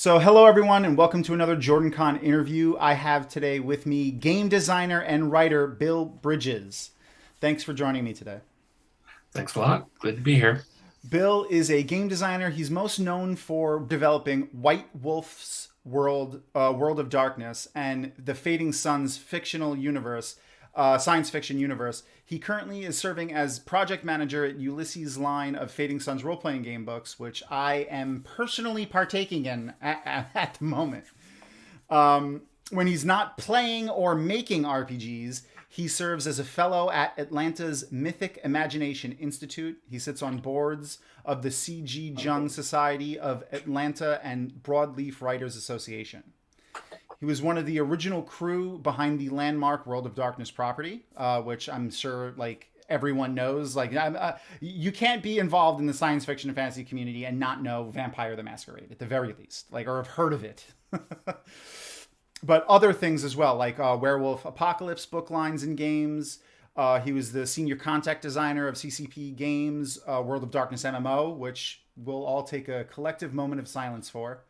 So, hello everyone, and welcome to another JordanCon interview. I have today with me game designer and writer Bill Bridges. Thanks for joining me today. Thanks a lot. Good to be here. Bill is a game designer. He's most known for developing White Wolf's World of Darkness, and the Fading Suns fictional universe, science fiction universe. He currently is serving as project manager at Ulysses' line of Fading Suns role playing game books, which I am personally partaking in at the moment. When he's not playing or making RPGs, he serves as a fellow at Atlanta's Mythic Imagination Institute. He sits on boards of the C.G. Jung Society of Atlanta and Broadleaf Writers Association. He was one of the original crew behind the landmark World of Darkness property, which I'm sure everyone knows. You can't be involved in the science fiction and fantasy community and not know Vampire the Masquerade at the very least, or have heard of it. But other things as well, like Werewolf Apocalypse book lines and games. He was the senior contact designer of CCP Games, World of Darkness MMO, which we'll all take a collective moment of silence for.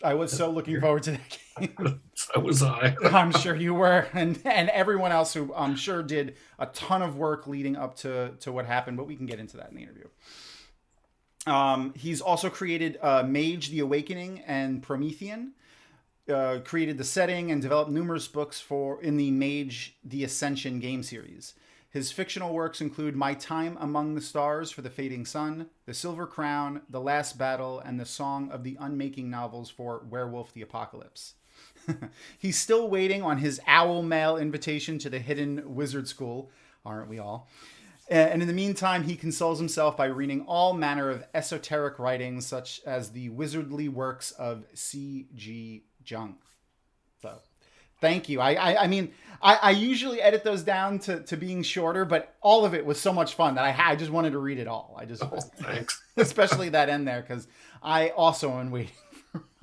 I was so looking forward to that game. So was I. I'm sure you were, and everyone else who I'm sure did a ton of work leading up to what happened, but we can get into that in the interview. He's also created Mage the Awakening and Promethean. Created the setting and developed numerous books in the Mage the Ascension game series. His fictional works include My Time Among the Stars for the Fading Sun, The Silver Crown, The Last Battle, and the Song of the Unmaking novels for Werewolf the Apocalypse. He's still waiting on his owl mail invitation to the Hidden Wizard School, aren't we all? And in the meantime, he consoles himself by reading all manner of esoteric writings, such as the wizardly works of C.G. Jung. So, thank you. I usually edit those down to being shorter, but all of it was so much fun that I just wanted to read it all. Thanks. Especially that end there, because I also am waiting.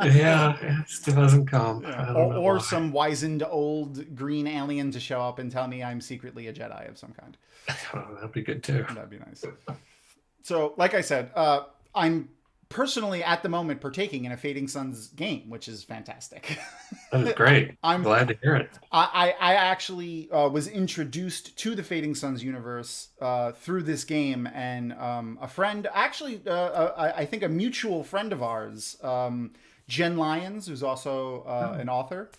Yeah, it still hasn't come. Yeah. I don't know Or why. some wizened old green alien to show up and tell me I'm secretly a Jedi of some kind. Oh, that'd be good too. That'd be nice. So, like I said, I'm personally at the moment partaking in a Fading Suns game, which is fantastic. That is great. I'm Glad to hear it. I actually was introduced to the Fading Suns universe through this game, and a friend, actually, I think a mutual friend of ours, Jen Lyons, who's also an author,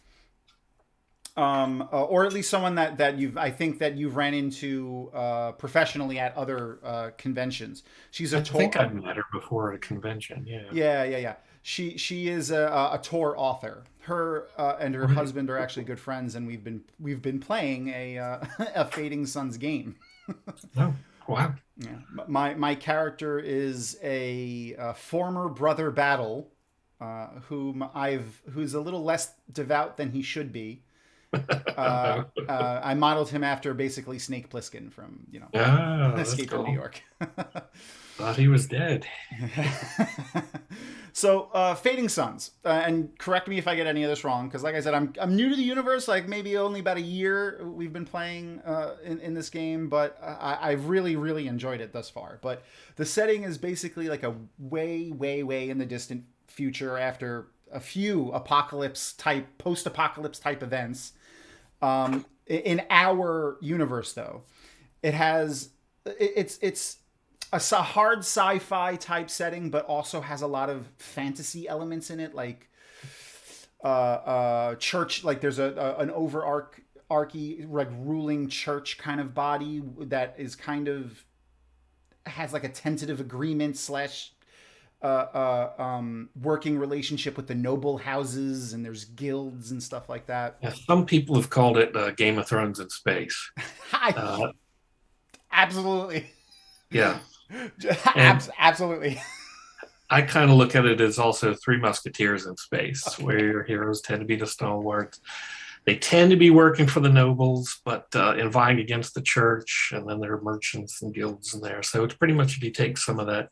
or at least someone that you've ran into professionally at other conventions. She's a I think I've met her before at a convention. Yeah. yeah. She is a Tor author. Her and her Right. husband are actually good friends, and we've been playing a a Fading Suns game. Oh, wow. Yeah. My character is a former brother battle, who's a little less devout than he should be. I modeled him after basically Snake Plissken from Oh, that's Escape from New cool. York. Thought he was dead. So, Fading Suns, and correct me if I get any of this wrong, because like I said, I'm new to the universe. Like maybe only about a year we've been playing in this game, but I've really enjoyed it thus far. But the setting is basically like a way in the distant future after a few post-apocalypse type events. In our universe, though, it's a hard sci-fi type setting, but also has a lot of fantasy elements in it, like church. Like there's an overarchy like ruling church kind of body that is kind of has like a tentative agreement slash working relationship with the noble houses, and there's guilds and stuff like that. Yeah, some people have called it Game of Thrones in space. I, Uh, absolutely, yeah. And absolutely. I kind of look at it as also Three Musketeers in space, where your heroes tend to be the stalwarts. They tend to be working for the nobles, but in vying against the church, and then there are merchants and guilds in there. So it's pretty much if you take some of that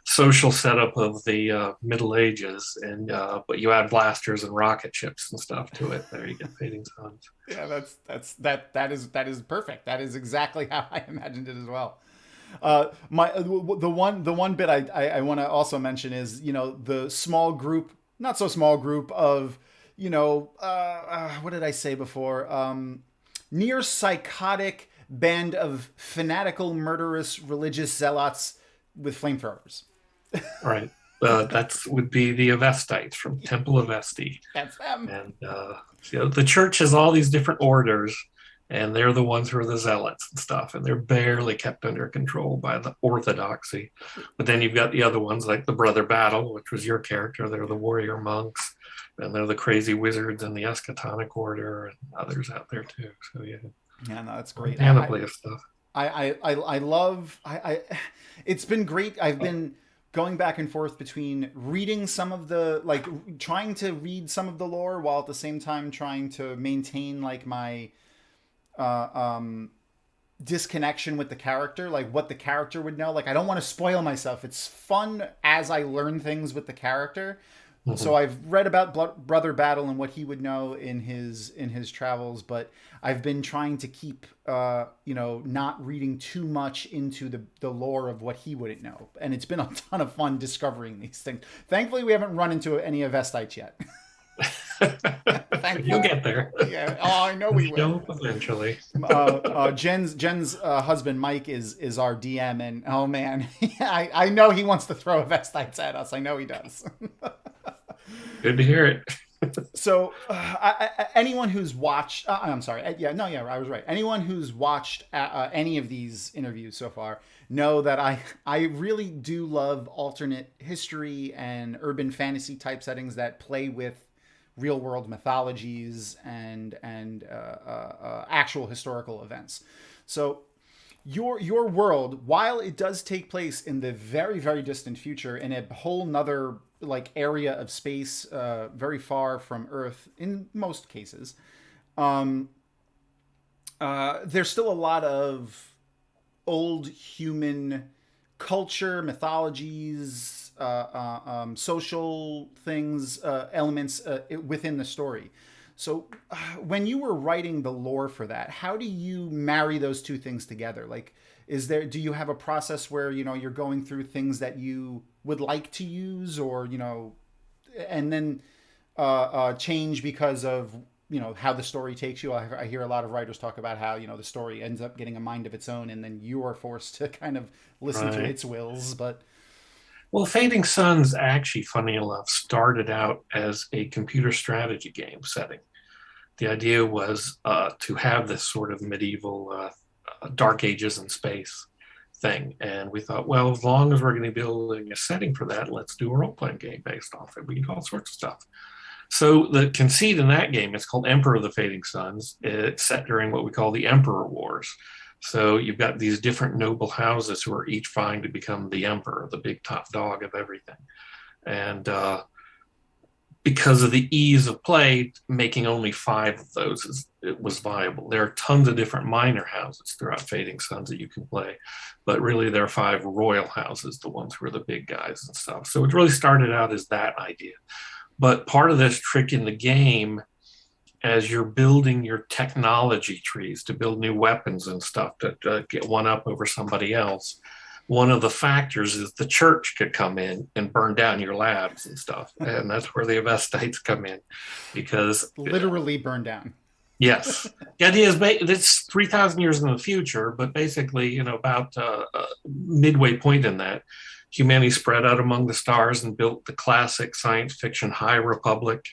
social setup of the Middle Ages, and but you add blasters and rocket ships and stuff to it. There you get Fading Suns. Yeah, that is perfect. That is exactly how I imagined it as well. The one bit I want to also mention is, the small group, not so small group of, what did I say before? Near psychotic band of fanatical, murderous religious zealots with flamethrowers. Right. That would be the Avestites from Temple of Vesti. That's them. And the church has all these different orders, and they're the ones who are the zealots and stuff, and they're barely kept under control by the orthodoxy. But then you've got the other ones like the Brother Battle, which was your character. They're the warrior monks, and they're the crazy wizards and the Eschatonic Order, and others out there too. So yeah, no, that's great. Panoply of stuff. I love. It's been great. I've been going back and forth between reading some of the, trying to read some of the lore while at the same time trying to maintain my disconnection with the character, like what the character would know. I don't want to spoil myself. It's fun as I learn things with the character. Mm-hmm. So I've read about Brother Battle and what he would know in his travels, but I've been trying to keep not reading too much into the lore of what he wouldn't know. And it's been a ton of fun discovering these things. Thankfully, we haven't run into any Avestites yet. You'll get there. Yeah. Oh, I know we will. Eventually. Jen's husband Mike is our DM, and oh man, I know he wants to throw Avestites at us. I know he does. Good to hear it. So, anyone who's watched, I'm sorry, I was right. Anyone who's watched any of these interviews so far know that I really do love alternate history and urban fantasy type settings that play with real world mythologies and actual historical events. So your world, while it does take place in the very, very distant future in a whole nother area of space, very far from Earth in most cases, there's still a lot of old human culture, mythologies, social things, elements within the story. So when you were writing the lore for that, how do you marry those two things together? Do you have a process where, you're going through things that you would like to use, or, and then change because of, how the story takes you? I hear a lot of writers talk about how, the story ends up getting a mind of its own, and then you are forced to kind of listen to its wills. But well, Fading Suns actually, funny enough, started out as a computer strategy game setting. The idea was to have this sort of medieval Dark Ages in space thing. And we thought, well, as long as we're going to be building a setting for that, let's do a role-playing game based off it. We can do all sorts of stuff. So the conceit in that game is called Emperor of the Fading Suns. It's set during what we call the Emperor Wars. So you've got these different noble houses who are each vying to become the emperor, the big top dog of everything. And because of the ease of play, making only 5 of those was viable. There are tons of different minor houses throughout Fading Suns that you can play, but really there are 5 royal houses, the ones who are the big guys and stuff. So it really started out as that idea. But part of this trick in the game, as you're building your technology trees to build new weapons and stuff to get one up over somebody else, one of the factors is the church could come in and burn down your labs and stuff. And that's where the Avestites come in, because literally burn down. Yes. The idea is it's 3,000 years in the future, but basically, about midway point in that, humanity spread out among the stars and built the classic science fiction High Republic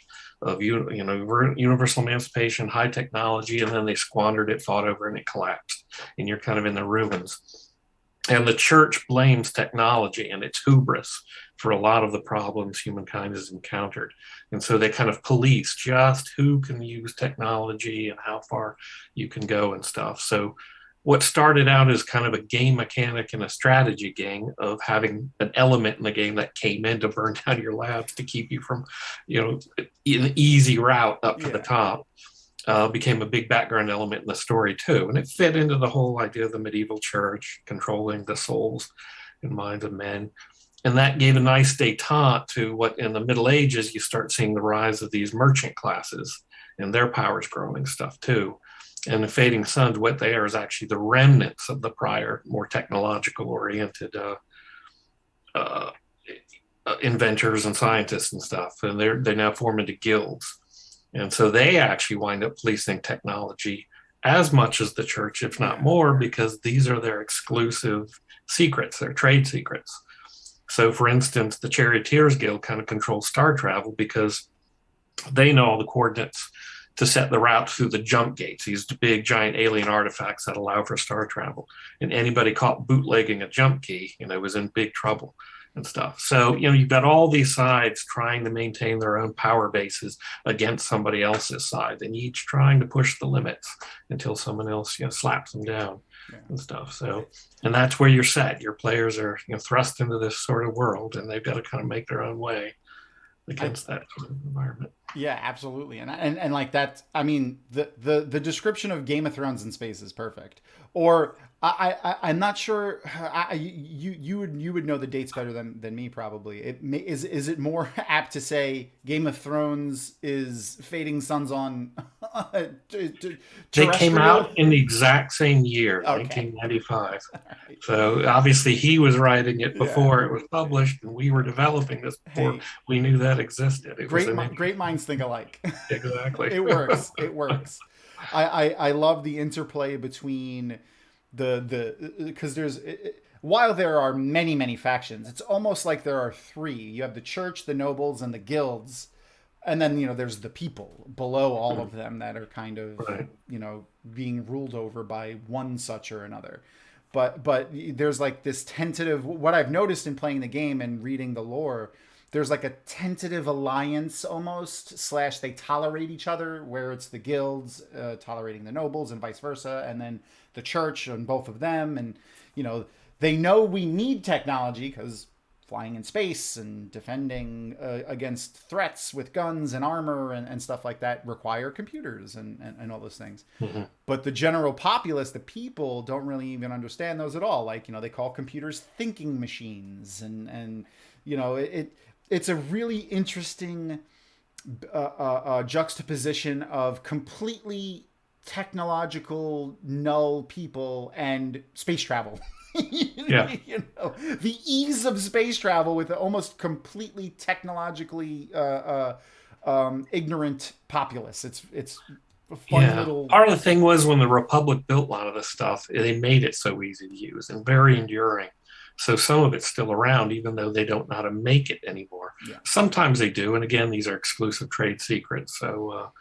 of universal emancipation, high technology, and then they squandered it, fought over, and it collapsed. And you're kind of in the ruins. And the church blames technology and its hubris for a lot of the problems humankind has encountered. And so they kind of police just who can use technology and how far you can go and stuff. So what started out as kind of a game mechanic and a strategy game of having an element in the game that came in to burn down your labs to keep you from, an easy route up to the top, became a big background element in the story too. And it fit into the whole idea of the medieval church controlling the souls and minds of men. And that gave a nice détente to what in the Middle Ages, you start seeing the rise of these merchant classes and their powers growing stuff too. And the Fading Suns, what they are is actually the remnants of the prior, more technological oriented uh, inventors and scientists and stuff. And they now form into guilds. And so they actually wind up policing technology as much as the church, if not more, because these are their exclusive secrets, their trade secrets. So, for instance, the Charioteers Guild kind of controls star travel because they know all the coordinates to set the route through the jump gates, these big giant alien artifacts that allow for star travel. And anybody caught bootlegging a jump key, was in big trouble and stuff. So, you've got all these sides trying to maintain their own power bases against somebody else's side, and each trying to push the limits until someone else, slaps them down and stuff. So, and that's where you're set. Your players are, thrust into this sort of world, and they've got to kind of make their own way against that sort of environment. Yeah, absolutely. And like that, I mean, the description of Game of Thrones in space is perfect. Or I'm not sure. You would know the dates better than me probably. Is it more apt to say Game of Thrones is Fading Suns on? They came out in the exact same year, 1995. Right. So obviously he was writing it before it was published, and we were developing this before we knew that existed. Great minds think alike. Exactly. It works. It works. I love the interplay between because while there are many factions, it's almost like there are three. You have the church, the nobles, and the guilds, and then there's the people below all of them that are kind of being ruled over by one such or another. But there's like this tentative. What I've noticed in playing the game and reading the lore, there's like a tentative alliance almost / they tolerate each other, where it's the guilds tolerating the nobles and vice versa, and then the church and both of them. And they know we need technology because flying in space and defending against threats with guns and armor and stuff like that require computers and all those things. Mm-hmm. But the general populace, the people, don't really even understand those at all. Like they call computers thinking machines, and it's a really interesting juxtaposition of completely technological null people and space travel. The ease of space travel with an almost completely technologically ignorant populace. It's a fun little. Part of the thing was when the Republic built a lot of this stuff, they made it so easy to use and very enduring. So some of it's still around, even though they don't know how to make it anymore. Yeah. Sometimes they do, and again, these are exclusive trade secrets. So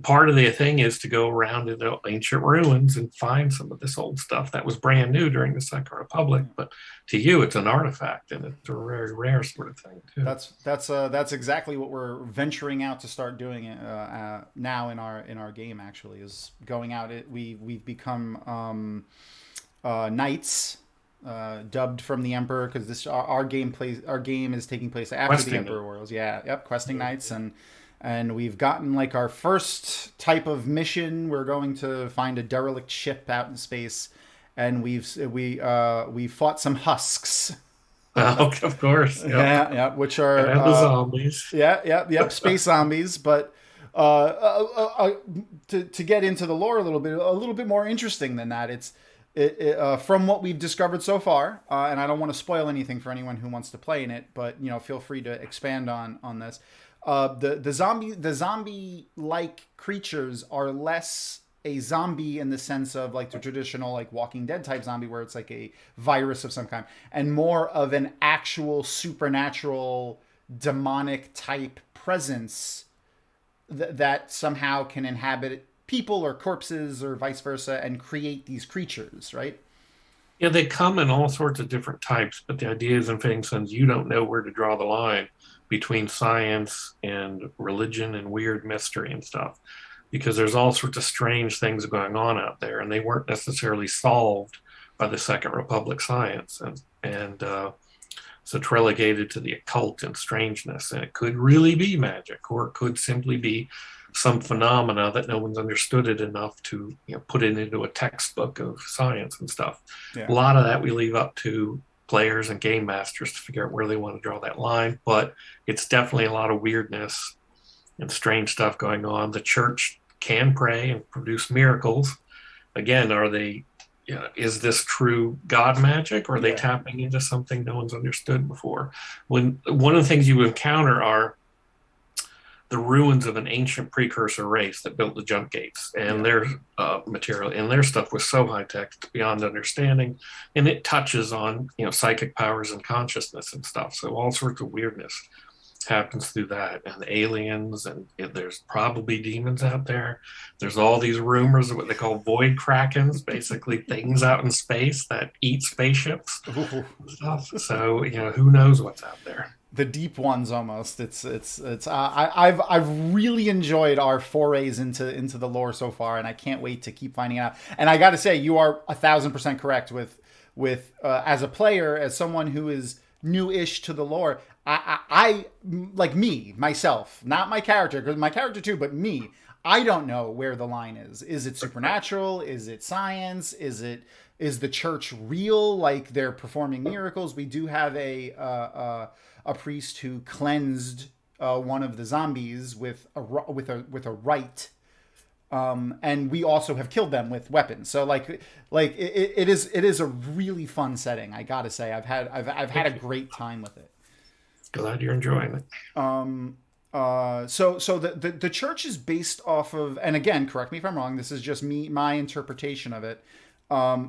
part of the thing is to go around in the ancient ruins and find some of this old stuff that was brand new during the Second Republic. But to you, it's an artifact, and it's a very rare sort of thing too. That's exactly what we're venturing out to start doing now in our game. Actually, is going out. We've become knights. Dubbed from the Emperor, because our game is taking place after Questing the Emperor Wars. Questing Knights, and we've gotten like our first type of mission. We're going to find a derelict ship out in space, and we fought some husks. Of course, which are the zombies. Space zombies. But to get into the lore a little bit more interesting than that, it's. From what we've discovered so far, and I don't want to spoil anything for anyone who wants to play in it, but feel free to expand on this. The zombie-like creatures are less a zombie in the sense of like the traditional like Walking Dead type zombie, where it's like a virus of some kind, and more of an actual supernatural demonic type presence that somehow can inhabit people or corpses or vice versa and create these creatures, right? Yeah, they come in all sorts of different types, but the idea is in Fading Suns, you don't know where to draw the line between science and religion and weird mystery and stuff, because there's all sorts of strange things going on out there, and they weren't necessarily solved by the Second Republic science, and so it's relegated to the occult and strangeness, and it could really be magic, or it could simply be some phenomena that no one's understood it enough to put it into a textbook of science and stuff. Yeah. A lot of that we leave up to players and game masters to figure out where they want to draw that line, but it's definitely a lot of weirdness and strange stuff going on. The church can pray and produce miracles. Again, are they, is this true God magic, or are they tapping into something no one's understood before? When one of the things you encounter are the ruins of an ancient precursor race that built the jump gates, and their material and their stuff was so high tech beyond understanding, and it touches on psychic powers and consciousness and stuff. So all sorts of weirdness happens through that, and aliens, and there's probably demons out there. There's all these rumors of what they call void krakens, basically things out in space that eat spaceships. So who knows what's out there. The deep ones, almost. I've really enjoyed our forays into the lore so far, and I can't wait to keep finding out. And I got to say, you are 1,000% correct with as a player, as someone who is new-ish to the lore. I like myself, not my character, because my character too, but me. I don't know where the line is. Is it supernatural? Is it science? Is the church real? Like they're performing miracles? We do have a priest who cleansed one of the zombies with a rite, and we also have killed them with weapons. So it is a really fun setting. I gotta say, I've had a great time with it. Glad you're enjoying it. So the church is based off of, and again, correct me if I'm wrong, this is just my interpretation of it.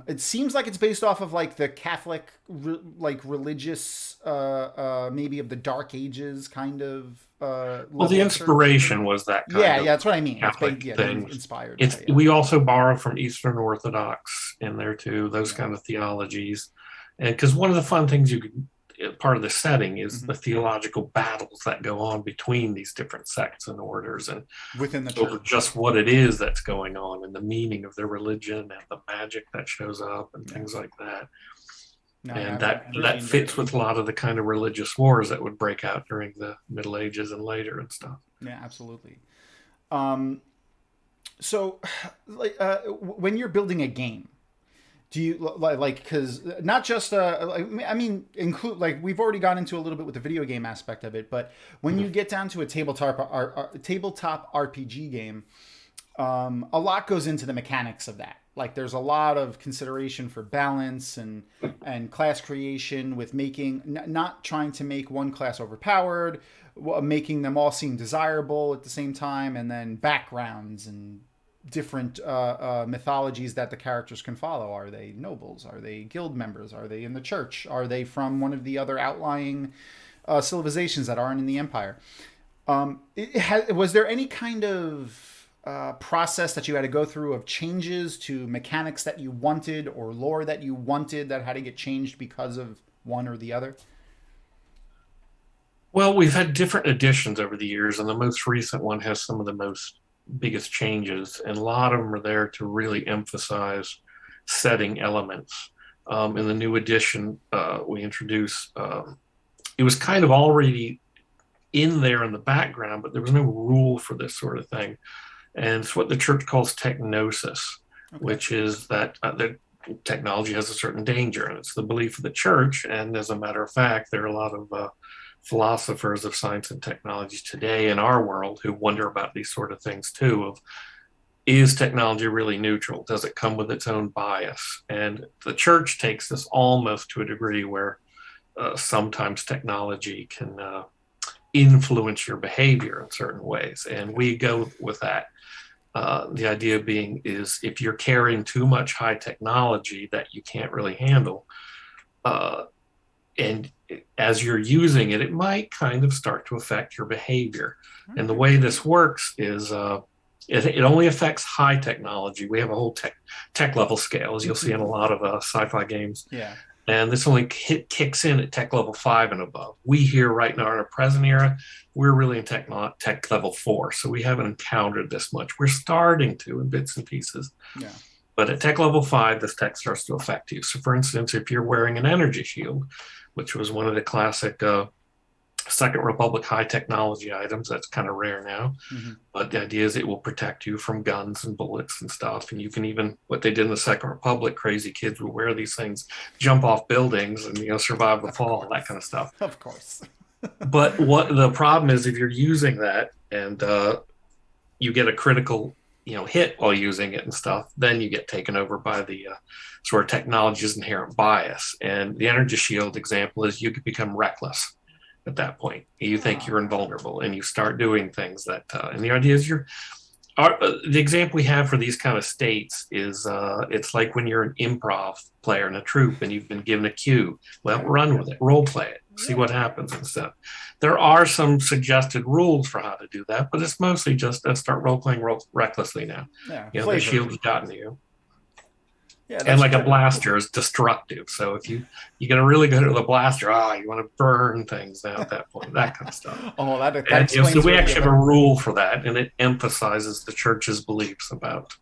It seems like it's based off of like the Catholic, religious, maybe of the Dark Ages kind of. Well, the inspiration was that kind of that's what I mean. Catholic thing. Inspired. We also borrow from Eastern Orthodox in there too, those kind of theologies. And because one of the fun things part of the setting is the theological battles that go on between these different sects and orders, and within the over church. just what it is that's going on and the meaning of their religion and the magic that shows up and things like that. That fits with a lot of the kind of religious wars that would break out during the Middle Ages and later and stuff. Yeah, absolutely. So when you're building a game, do you because not just include, we've already gone into a little bit with the video game aspect of it, but when you get down to a tabletop RPG game, a lot goes into the mechanics of that. Like there's a lot of consideration for balance and class creation, with not trying to make one class overpowered, making them all seem desirable at the same time, and then backgrounds and different mythologies that the characters can follow. Are they nobles? Are they guild members? Are they in the church? Are they from one of the other outlying civilizations that aren't in the empire? Was there any kind of process that you had to go through of changes to mechanics that you wanted or lore that you wanted that had to get changed because of one or the other? Well, we've had different editions over the years, and the most recent one has some of the biggest changes, and a lot of them are there to really emphasize setting elements. In the new edition, we introduced, it was kind of already in there in the background, but there was no rule for this sort of thing. And it's what the church calls technosis, which is that the technology has a certain danger, and it's the belief of the church. And as a matter of fact, there are a lot of philosophers of science and technology today in our world who wonder about these sort of things too, of is technology really neutral? Does it come with its own bias? And the church takes this almost to a degree where sometimes technology can influence your behavior in certain ways. And we go with that. The idea being is if you're carrying too much high technology that you can't really handle, and as you're using it, it might kind of start to affect your behavior. And the way this works is it only affects high technology. We have a whole tech level scale, as you'll see in a lot of sci-fi games. Yeah. And this only kicks in at tech level 5 and above. We here right now in our present era, we're really in tech level 4. So we haven't encountered this much. We're starting to in bits and pieces. Yeah. But at tech level 5, this tech starts to affect you. So for instance, if you're wearing an energy shield, which was one of the classic Second Republic high technology items, that's kind of rare now. But the idea is it will protect you from guns and bullets and stuff. And you can even, what they did in the Second Republic, crazy kids would wear these things, jump off buildings and, survive the fall, that kind of stuff. Of course. But what the problem is, if you're using that and you get a critical hit while using it and stuff, then you get taken over by the sort of technology's inherent bias. And the energy shield example is you could become reckless at that point. You think you're invulnerable, and you start doing things that. And the idea is the example we have for these kind of states is it's like when you're an improv player in a troupe and you've been given a cue. Well, run with it, role play it, see what happens and stuff. There are some suggested rules for how to do that, but it's mostly just start role playing recklessly now. Yeah, the shield's gotten to you. Yeah, and like a blaster is destructive. So if you get a really good at the blaster, you want to burn things now at that point, that kind of stuff. Oh, that explains. So we actually have a rule for that, and it emphasizes the church's beliefs about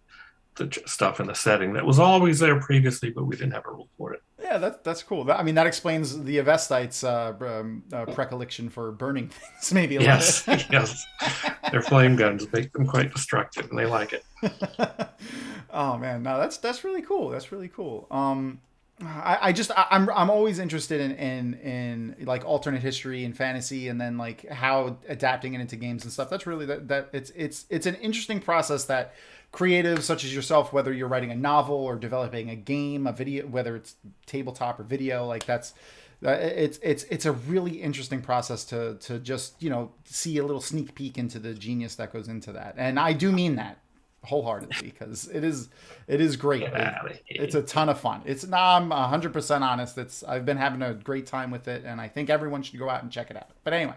the stuff in the setting that was always there previously, but we didn't have a rule for it. Yeah, that's cool. That explains the Avestites' predilection for burning things, maybe. Yes. Their flame guns make them quite destructive, and they like it. Oh man, no, that's really cool. That's really cool. I'm always interested in like alternate history and fantasy, and then like how adapting it into games and stuff. That's really that it's an interesting process that creatives such as yourself, whether you're writing a novel or developing a game, a video, whether it's tabletop or video, like it's a really interesting process to just see a little sneak peek into the genius that goes into that. And I do mean that wholeheartedly, because it is great. It's a ton of fun. I'm 100% honest. I've been having a great time with it, and I think everyone should go out and check it out. But anyway,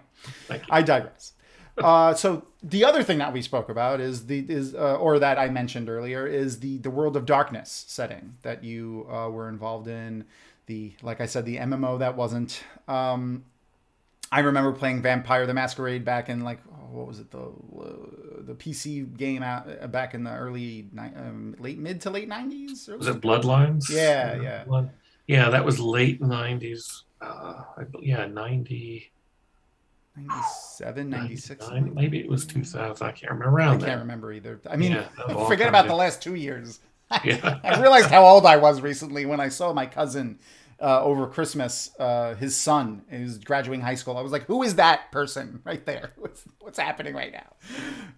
I digress. So the other thing that we spoke about or that I mentioned earlier is the World of Darkness setting that you were involved in. Like I said, the MMO that wasn't. I remember playing Vampire the Masquerade back in what was it, the PC game out back in the early mid to late 90s? Was it Bloodlines? Yeah. Yeah, that was late 90s. 97, 96. Maybe it was 2000. I can't remember. I can't remember either. I mean, yeah, forget about the last 2 years. Yeah. I realized how old I was recently when I saw my cousin over Christmas, his son is graduating high school. I was like, who is that person right there? What's happening right now?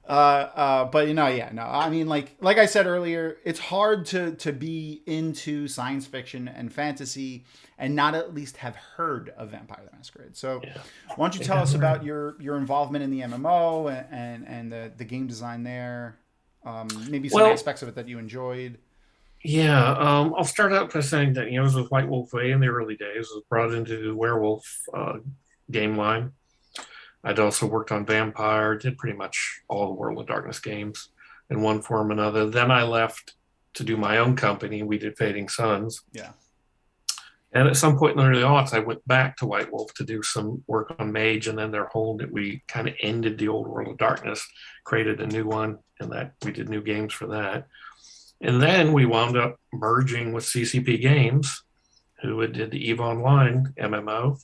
But I mean, like I said earlier, it's hard to be into science fiction and fantasy and not at least have heard of Vampire the Masquerade. So why don't you tell us about your involvement in the MMO and the game design there? Maybe some aspects of it that you enjoyed. Yeah, I'll start out by saying that I was with White Wolf way in the early days. I was brought into the Werewolf game line. I'd also worked on Vampire, did pretty much all the World of Darkness games in one form or another. Then I left to do my own company. We did Fading Suns. Yeah. And at some point in the early aughts, I went back to White Wolf to do some work on Mage, and then we kind of ended the old World of Darkness, created a new one, and that we did new games for that. And then we wound up merging with CCP Games, who did the EVE Online MMO,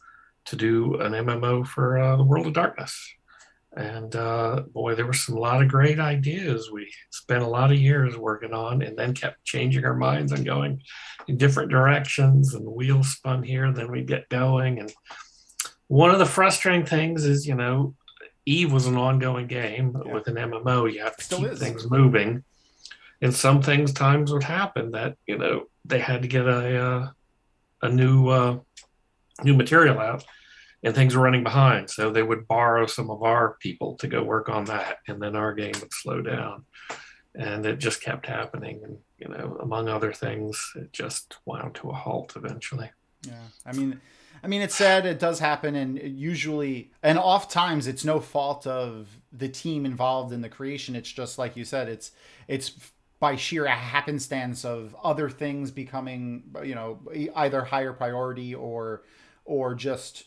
to do an MMO for the World of Darkness. And boy, there were a lot of great ideas we spent a lot of years working on, and then kept changing our minds and going in different directions, and wheels spun here, then we get going. And one of the frustrating things is, EVE was an ongoing game. But with an MMO, you have to keep things moving. And some times would happen that, they had to get a new material out, and things were running behind. So they would borrow some of our people to go work on that, and then our game would slow down. And it just kept happening. And, among other things, it just wound to a halt eventually. Yeah. I mean, it's sad, it does happen, and usually, and oft times it's no fault of the team involved in the creation. It's just like you said, it's by sheer happenstance of other things becoming, either higher priority or just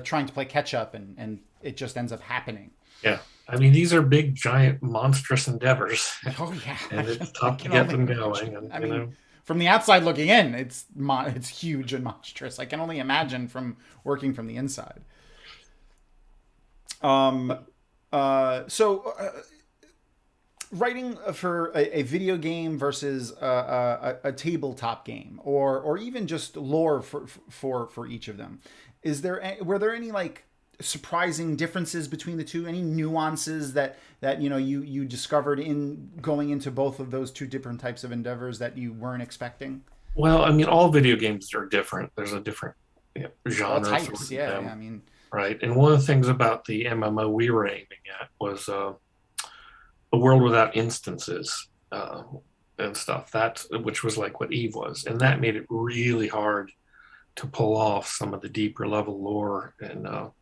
trying to play catch up, and it just ends up happening. Yeah. I mean, these are big, giant, monstrous endeavors. Oh yeah. And it's tough to get them going. And, from the outside looking in, it's huge and monstrous. I can only imagine from working from the inside. Writing for a video game versus a tabletop game, or even just lore for each of them, were there any surprising differences between the two? Any nuances that you discovered in going into both of those two different types of endeavors that you weren't expecting? Well, I mean, all video games are different. There's a different All genre for types, yeah. them, I mean, right? And one of the things about the MMO we were aiming at was a world without instances and stuff. That which was like what Eve was, and that made it really hard to pull off some of the deeper level lore and of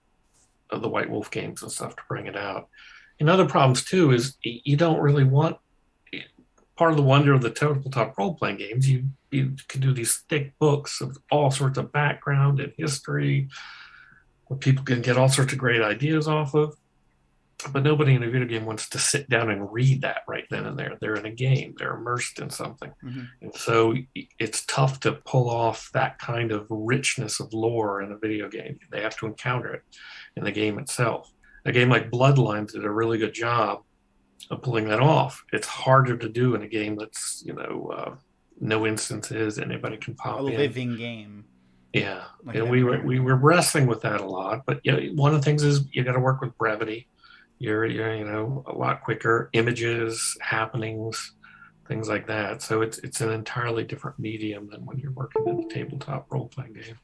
the White Wolf games and stuff to bring it out. And other problems too is you don't really want part of the wonder of the tabletop role playing games. You can do these thick books of all sorts of background and history where people can get all sorts of great ideas off of. But nobody in a video game wants to sit down and read that right then and there. They're in a game, they're immersed in something. Mm-hmm. And so it's tough to pull off that kind of richness of lore in a video game. They have to encounter it in the game itself. A game like Bloodlines did a really good job of pulling that off. It's harder to do in a game that's, no instances, anybody can pop in. A living game. Yeah. Like, and we were wrestling with that a lot. But one of the things is you got to work with brevity. You're a lot quicker, images, happenings, things like that. So it's an entirely different medium than when you're working in a tabletop role-playing game,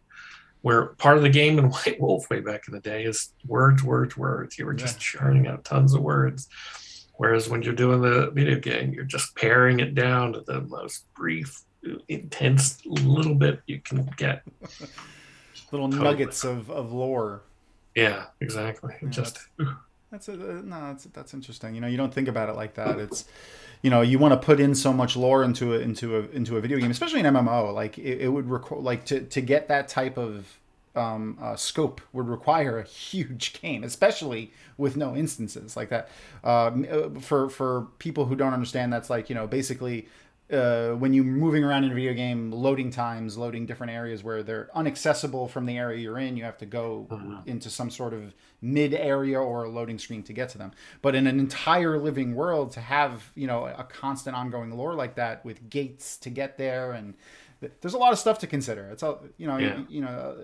where part of the game in White Wolf way back in the day is words, words, words. You were just churning out tons of words. Whereas when you're doing the video game, you're just paring it down to the most brief, intense little bit you can get. Little nuggets of lore. Yeah, exactly. Yeah, that's interesting. You don't think about it like that. It's, you want to put in so much lore into a video game, especially an MMO. Like it would require, like to get that type of scope would require a huge game, especially with no instances like that. For people who don't understand, that's like, basically when you're moving around in a video game, loading times, loading different areas where they're inaccessible from the area you're in, you have to go into some sort of mid area or a loading screen to get to them. But in an entire living world, to have a constant ongoing lore like that with gates to get there, and there's a lot of stuff to consider. It's all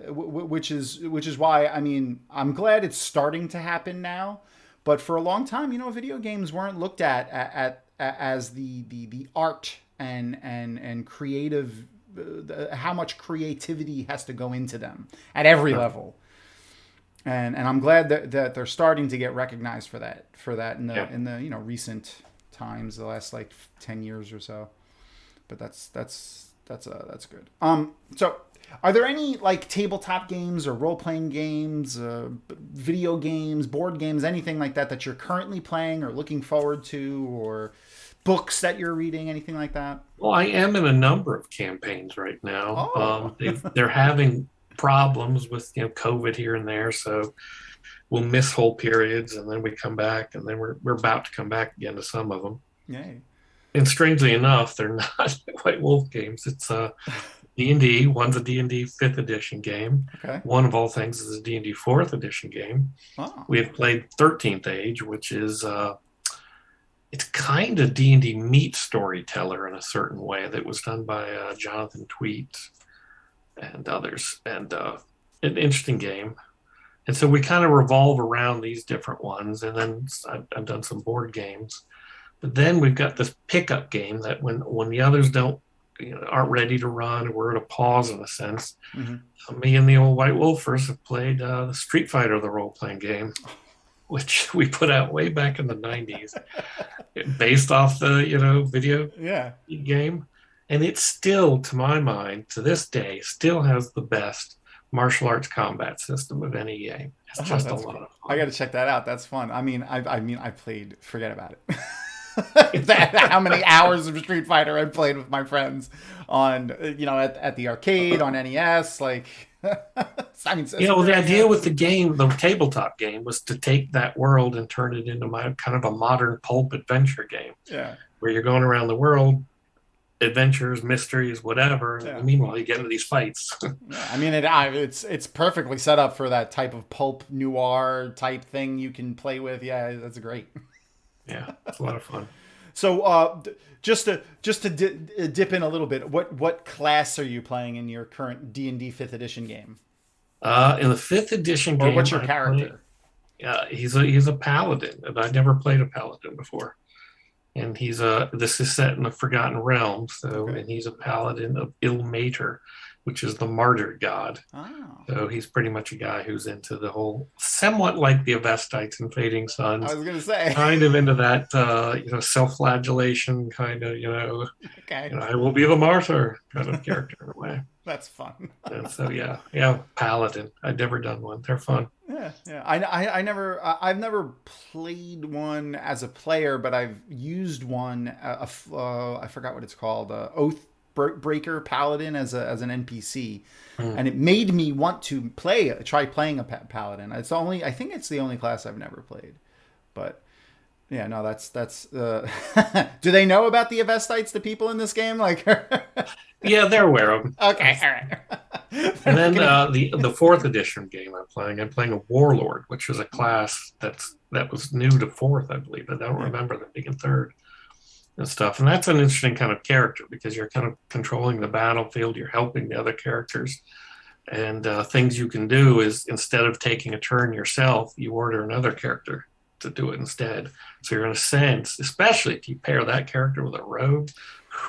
which is why, I mean, I'm glad it's starting to happen now. But for a long time, video games weren't looked at as the art and creative, how much creativity has to go into them at every level. And I'm glad that they're starting to get recognized for that in the recent times, the last like 10 years or so. But that's good. So are there any like tabletop games or role-playing games, video games, board games, anything like that you're currently playing or looking forward to, or books that you're reading, anything like that? Well, I am in a number of campaigns right now. Oh. They're having problems with COVID here and there, so we'll miss whole periods, and then we come back, and then we're about to come back again to some of them. Yay. And strangely enough, they're not White Wolf games. It's D&D. One's a D&D 5th edition game. Okay. One of all things is a D&D 4th edition game. Oh. We have played 13th Age, which is it's kind of D&D meets Storyteller in a certain way, that was done by Jonathan Tweet and others. And an interesting game. And so we kind of revolve around these different ones. And then I've done some board games. But then we've got this pickup game that when the others aren't ready to run, we're at a pause in a sense. Mm-hmm. Me and the old White Wolfers have played the Street Fighter, the role-playing game, which we put out way back in the 90s, based off the video game. And it still, to my mind, to this day, still has the best martial arts combat system of any game. It's just a lot of fun. I got to check that out. That's fun. I played, forget about it. How many hours of Street Fighter I played with my friends on, at the arcade, on NES, like. The idea with the game, the tabletop game, was to take that world and turn it into kind of a modern pulp adventure game. Yeah. Where you're going around the world, adventures, mysteries, whatever. Yeah. And meanwhile, you get into these fights. Yeah, I mean, it's perfectly set up for that type of pulp noir type thing you can play with. Yeah, that's great. Yeah, it's a lot of fun. So, just to dip in a little bit, what class are you playing in your current D&D 5th edition game? In the 5th edition Or game, what's your character? he's a paladin, and I'd never played a paladin before. And this is set in the Forgotten Realms, Okay. and he's a paladin of Ilmater, which is the martyr god. Oh. So he's pretty much a guy who's into the whole, somewhat like the Avestites and Fading Suns, I was gonna say. kind of into that, self-flagellation kind of, Okay. I will be the martyr kind of character in a way. That's fun. And so yeah, paladin. I'd never done one. They're fun. Yeah. I've never played one as a player, but I've used one. I forgot what it's called. Oath Breaker Paladin as an NPC, and it made me want to try playing a Paladin. I think it's the only class I've never played, but. Yeah, no, that's. Do they know about the Avestites, the people in this game? Like, Yeah, they're aware of them. okay, all right. And then the 4th edition game I'm playing a warlord, which is a class that was new to 4th, I believe. I don't remember them being in 3rd and stuff. And that's an interesting kind of character because you're kind of controlling the battlefield. You're helping the other characters. And things you can do is instead of taking a turn yourself, you order another character to do it instead. So you're in a sense, especially if you pair that character with a rogue,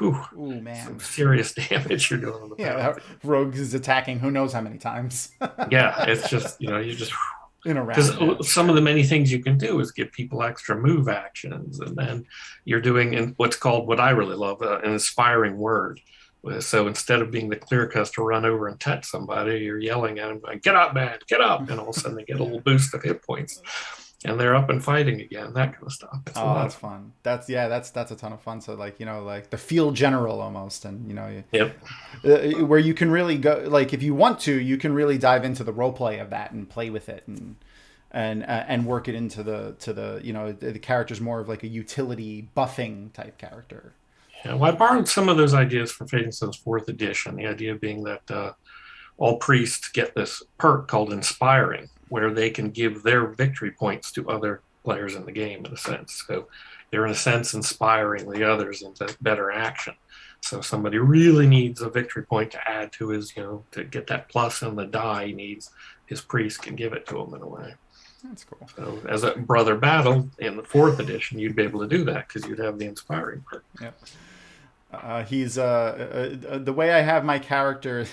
Ooh, man. some serious damage you're doing on the battlefield. Rogue is attacking who knows how many times. Yeah, it's just, you just in a round. Because some of the many things you can do is give people extra move actions, and then you're doing what's called, what I really love, an inspiring word. So instead of being the clear cuts to run over and touch somebody, you're yelling at them, like, "Get up, man, get up!" And all of a sudden they get a little boost of hit points, and they're up and fighting again. That kind of stuff. That's fun. That's a ton of fun. So like like the field general almost, and where you can really go. Like if you want to, you can really dive into the role play of that and play with it and work it into the character's more of like a utility buffing type character. Yeah, well, I borrowed some of those ideas from Fading Sun's 4th edition. The idea being that all priests get this perk called Inspiring, where they can give their victory points to other players in the game, in a sense. So they're, in a sense, inspiring the others into better action. So if somebody really needs a victory point to add to his, to get that plus in the die he needs, his priest can give it to him in a way. That's cool. So as a brother battle in the 4th edition, you'd be able to do that because you'd have the Inspiring perk. Yep. He's the way I have my character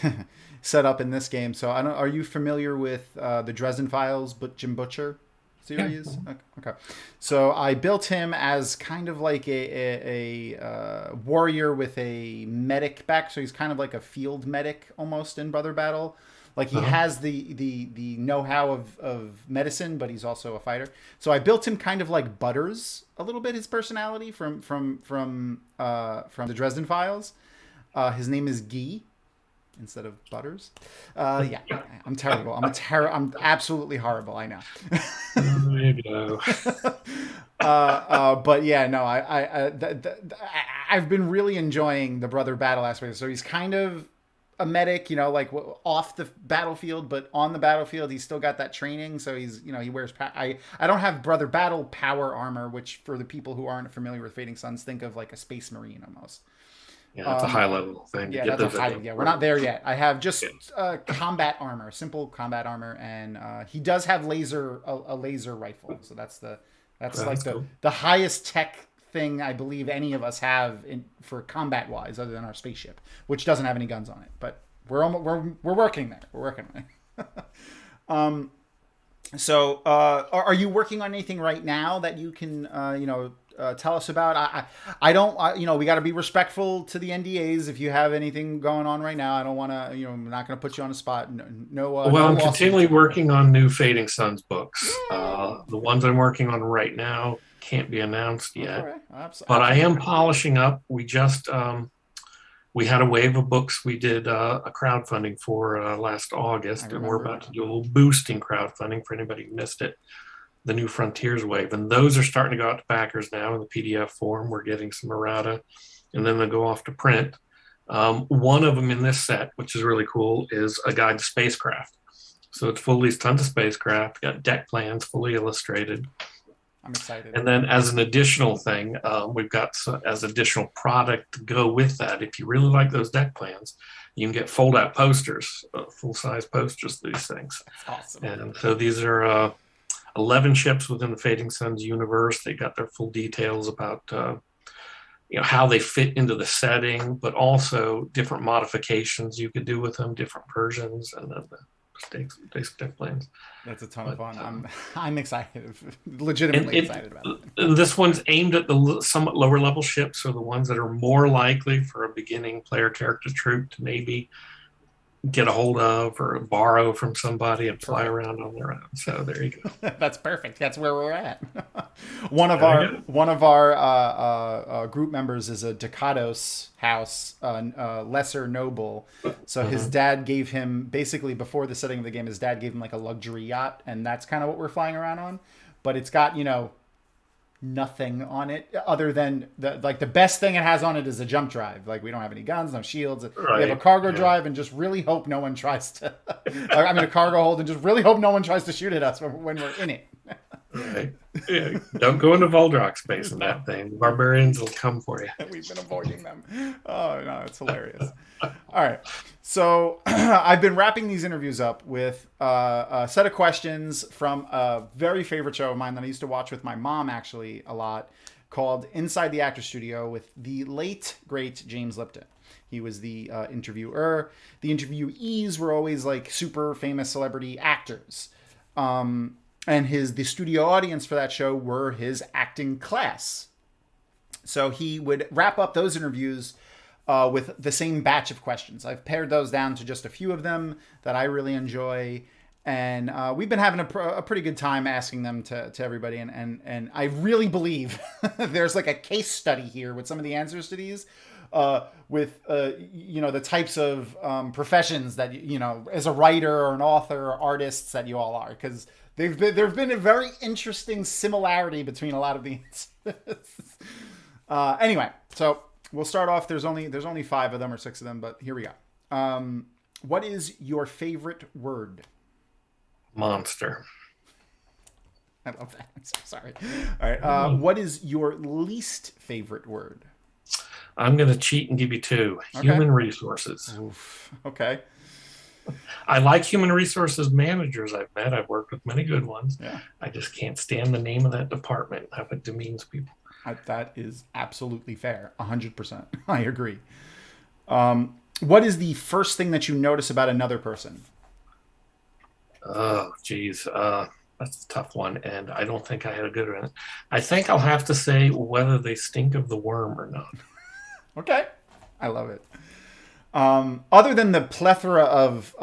set up in this game. So are you familiar with the Dresden Files, Jim Butcher series? Yeah. Okay. So I built him as kind of like a warrior with a medic back. So he's kind of like a field medic almost in Brother Battle. Like he has the know-how of medicine, but he's also a fighter. So I built him kind of like Butters a little bit, his personality from the Dresden Files. His name is Guy instead of Butters. Yeah, I'm terrible. I'm absolutely horrible. I know. But yeah, no, I've been really enjoying the Brother Battle aspect. So he's kind of a medic, like off the battlefield, but on the battlefield, he's still got that training. So he's, he wears, I don't have Brother Battle power armor, which for the people who aren't familiar with Fading Suns, think of like a space marine almost. Yeah, that's a high level thing. Yeah, that's a high. Yeah, we're not there yet. I have just combat armor, simple combat armor, and he does have a laser rifle. So that's cool. The highest tech thing I believe any of us have for combat wise, other than our spaceship, which doesn't have any guns on it. But we're working there. We're working on it. So are you working on anything right now that you can tell us about? I don't we got to be respectful to the NDAs. If you have anything going on right now, I don't want to I'm not going to put you on a spot. I'm continually working on new Fading Suns books. The ones I'm working on right now can't be announced yet, but I am polishing up. We just we had a wave of books we did a crowdfunding for last August, and we're about to do a little boosting crowdfunding for anybody who missed it, the New Frontiers wave, and those are starting to go out to backers now in the PDF form. We're getting some errata, and then they'll go off to print. One of them in this set, which is really cool, is a guide to spacecraft. So it's full of these tons of spacecraft, got deck plans fully illustrated. I'm excited. And then as an additional thing, we've got as additional product to go with that. If you really like those deck plans, you can get fold-out posters, full-size posters of these things. That's awesome. And so these are 11 ships within the Fading Suns universe. They got their full details about how they fit into the setting, but also different modifications you could do with them, different versions, and then the basic plans. That's a ton of fun. I'm excited, legitimately excited about it. This one's aimed at the somewhat lower level ships, or the ones that are more likely for a beginning player character troop to maybe get a hold of or borrow from somebody and fly around on their own. So there you go. That's perfect. That's where we're at. One of our group members is a Ducados house, lesser noble. So his dad gave him, basically before the setting of the game, his dad gave him like a luxury yacht, and that's kind of what we're flying around on. But it's got, nothing on it other than the best thing it has on it is a jump drive. Like, we don't have any guns, no shields. Right. We have a cargo drive, and just really hope no one tries to a cargo hold, and just really hope no one tries to shoot at us when we're in it. Right. Yeah. Don't go into Voldrock space in that thing. Barbarians will come for you. We've been avoiding them. Oh no, it's hilarious. All right, so I've been wrapping these interviews up with a set of questions from a very favorite show of mine that I used to watch with my mom actually a lot, called Inside the Actor Studio, with the late great James Lipton. He was the interviewer. The interviewees were always like super famous celebrity actors. And the studio audience for that show were his acting class. So he would wrap up those interviews with the same batch of questions. I've pared those down to just a few of them that I really enjoy. And we've been having a pretty good time asking them to everybody. And I really believe there's like a case study here with some of the answers to these. With the types of professions that, as a writer or an author or artists that you all are. Because there's been a very interesting similarity between a lot of these. Anyway, so we'll start off. There's only 5 of them or 6 of them, but here we go. What is your favorite word? Monster. I love that. I'm so sorry. All right. What is your least favorite word? I'm going to cheat and give you 2. Okay. Human resources. Oof. Okay. I like human resources managers I've met. I've worked with many good ones. Yeah. I just can't stand the name of that department, how it demeans people. That is absolutely fair. 100%. I agree. What is the first thing that you notice about another person? Oh, geez. That's a tough one, and I don't think I had a good one. I think I'll have to say whether they stink of the worm or not. Okay. I love it. Other than the plethora of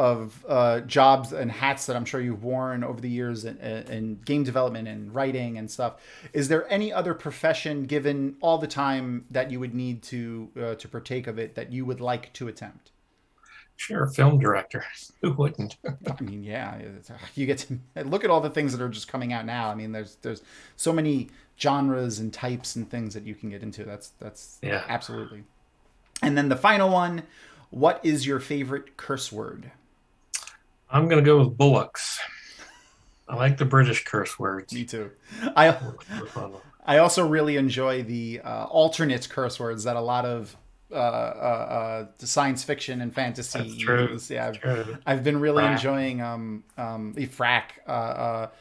jobs and hats that I'm sure you've worn over the years in game development and writing and stuff, is there any other profession, given all the time that you would need to partake of it, that you would like to attempt? Sure, film director. Who wouldn't? I mean, yeah, you get to look at all the things that are just coming out now. I mean, there's so many genres and types and things that you can get into. That's yeah, absolutely. And then the final one. What is your favorite curse word? I'm going to go with bullocks. I like the British curse words. Me too. I also really enjoy the alternate curse words that a lot of science fiction and fantasy use. Yeah, I've been really enjoying Ifrak,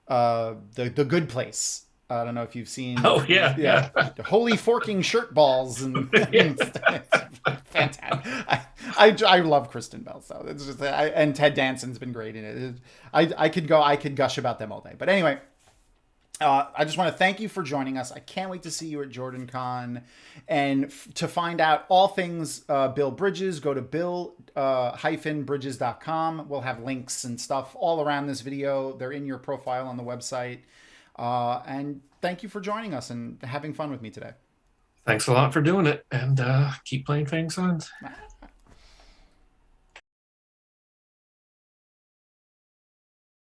the Good Place. I don't know if you've seen. Oh yeah. Holy forking shirt balls and fantastic. I love Kristen Bell, so it's just and Ted Danson's been great in it. I could gush about them all day. But anyway, I just want to thank you for joining us. I can't wait to see you at JordanCon, and to find out all things Bill Bridges, go to bill-bridges.com. We'll have links and stuff all around this video. They're in your profile on the website. And thank you for joining us and having fun with me today. Thanks a lot for doing it, and keep playing Fang Suns.